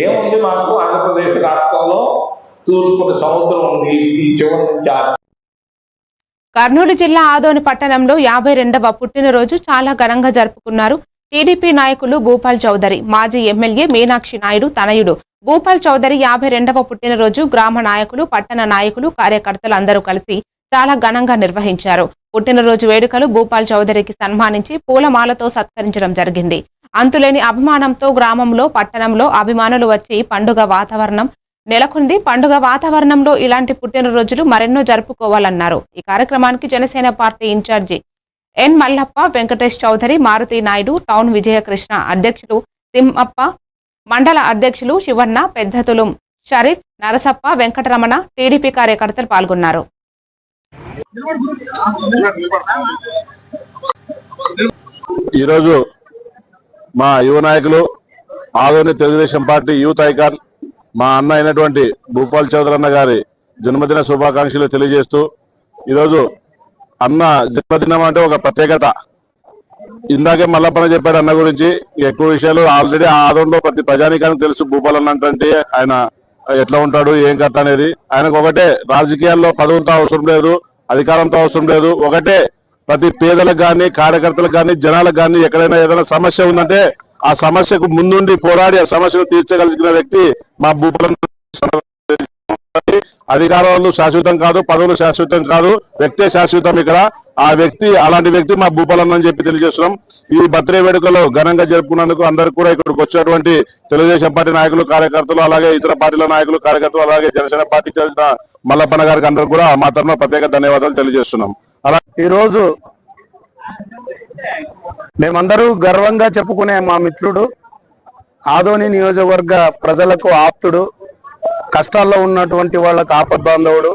ఏముంది మాకు ఆంధ్రప్రదేశ్ రాష్ట్రంలో తూర్పున సముద్రం ఉంది, ఈ చివరి నుంచి కర్నూలు జిల్లా ఆదోని పట్టణంలో 52వ పుట్టినరోజు చాలా ఘనంగా జరుపుకున్నారు. టీడీపీ నాయకులు భూపాల్ చౌదరి, మాజీ ఎమ్మెల్యే మీనాక్షి నాయుడు తనయుడు భూపాల్ చౌదరి 52వ పుట్టినరోజు గ్రామ నాయకులు, పట్టణ నాయకులు, కార్యకర్తలు అందరూ కలిసి చాలా ఘనంగా నిర్వహించారు. పుట్టినరోజు వేడుకలు భూపాల్ చౌదరికి సన్మానించి పూలమాలతో సత్కరించడం జరిగింది. అంతులేని అభిమానంతో గ్రామంలో, పట్టణంలో అభిమానులు వచ్చి పండుగ వాతావరణం నెలకొంది. పండుగ వాతావరణంలో ఇలాంటి పుట్టినరోజులు మరెన్నో జరుపుకోవాలన్నారు. ఈ కార్యక్రమానికి జనసేన పార్టీ ఇన్ఛార్జి ఎన్ మల్లప్ప, వెంకటేష్ చౌదరి, మారుతి నాయుడు, టౌన్ విజయకృష్ణ అధ్యక్షులు తిమ్మప్ప, మండల అధ్యక్షులు శివన్న, పెద్దతులు షరీఫ్, నరసప్ప, వెంకటరమణ, టీడీపీ కార్యకర్తలు పాల్గొన్నారు. ఈరోజు మా యువ నాయకులు, Adoni Telugu Desam party youth icon మా అన్న అయినటువంటి భూపాల్ చౌదరి అన్న గారి జన్మదిన శుభాకాంక్షలు తెలియజేస్తూ, ఈరోజు అన్న జన్మదినం అంటే ఒక ప్రత్యేకత. ఇందాకే మల్లప్పన చెప్పాడు అన్న గురించి. ఎక్కువ విషయాలు ఆల్రెడీ ఆదోన్లో ప్రతి ప్రజానికానికి తెలుసు. భూపాల్ అన్న అంటే ఆయన ఎట్లా ఉంటాడు, ఏం కథ అనేది. ఆయనకు ఒకటే, రాజకీయాల్లో పదవులతో అవసరం లేదు, అధికారంతో అవసరం లేదు. ఒకటే, ప్రతి పేదలకు కానీ, కార్యకర్తలకు కానీ, జనాలకు కానీ ఎక్కడైనా ఏదైనా సమస్య ఉందంటే ఆ సమస్యకు ముందుండి పోరాడి ఆ సమస్యను తీర్చగలిగిన వ్యక్తి మా భూపాల్. అధికారాలు శాశ్వతం కాదు, పదవులు శాశ్వతం కాదు, వ్యక్తే శాశ్వతం. ఇక్కడ ఆ వ్యక్తి, అలాంటి వ్యక్తి మా భూపాల్ అని చెప్పి తెలియజేస్తున్నాం. ఈ బర్త్డే వేడుకలో ఘనంగా జరుపుకున్నందుకు అందరికీ కూడా ఇక్కడికి వచ్చినటువంటి తెలుగుదేశం పార్టీ నాయకులు, కార్యకర్తలు, అలాగే ఇతర పార్టీల నాయకులు, కార్యకర్తలు, అలాగే జనసేన పార్టీ చెందిన మల్లప్పన్న గారికి అందరూ కూడా మా తరఫున ప్రత్యేక ధన్యవాదాలు తెలియజేస్తున్నాం. అలా ఈరోజు మేమందరూ గర్వంగా చెప్పుకునే మా మిత్రుడు, ఆదోని నియోజకవర్గ ప్రజలకు ఆప్తుడు, కష్టాల్లో ఉన్నటువంటి వాళ్ళకు ఆపద్బాంధవుడు,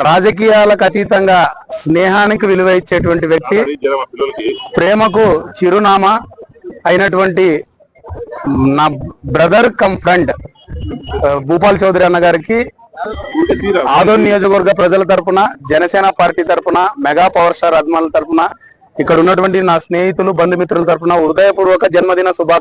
రాజకీయాలకు అతీతంగా స్నేహానికి విలువ ఇచ్చేటువంటి వ్యక్తి, ప్రేమకు చిరునామా అయినటువంటి నా brother come friend Bhupal Chowdary అన్న గారికి ఆదోని నియోజకవర్గ ప్రజల తరపున, జనసేన పార్టీ తరపున, మెగా పవర్ స్టార్ అభిమానుల తరపున, ఇక్కడ ఉన్నటువంటి నా స్నేహితులు, బంధుమిత్రుల తరపున హృదయపూర్వక జన్మదిన శుభాకాంక్షలు.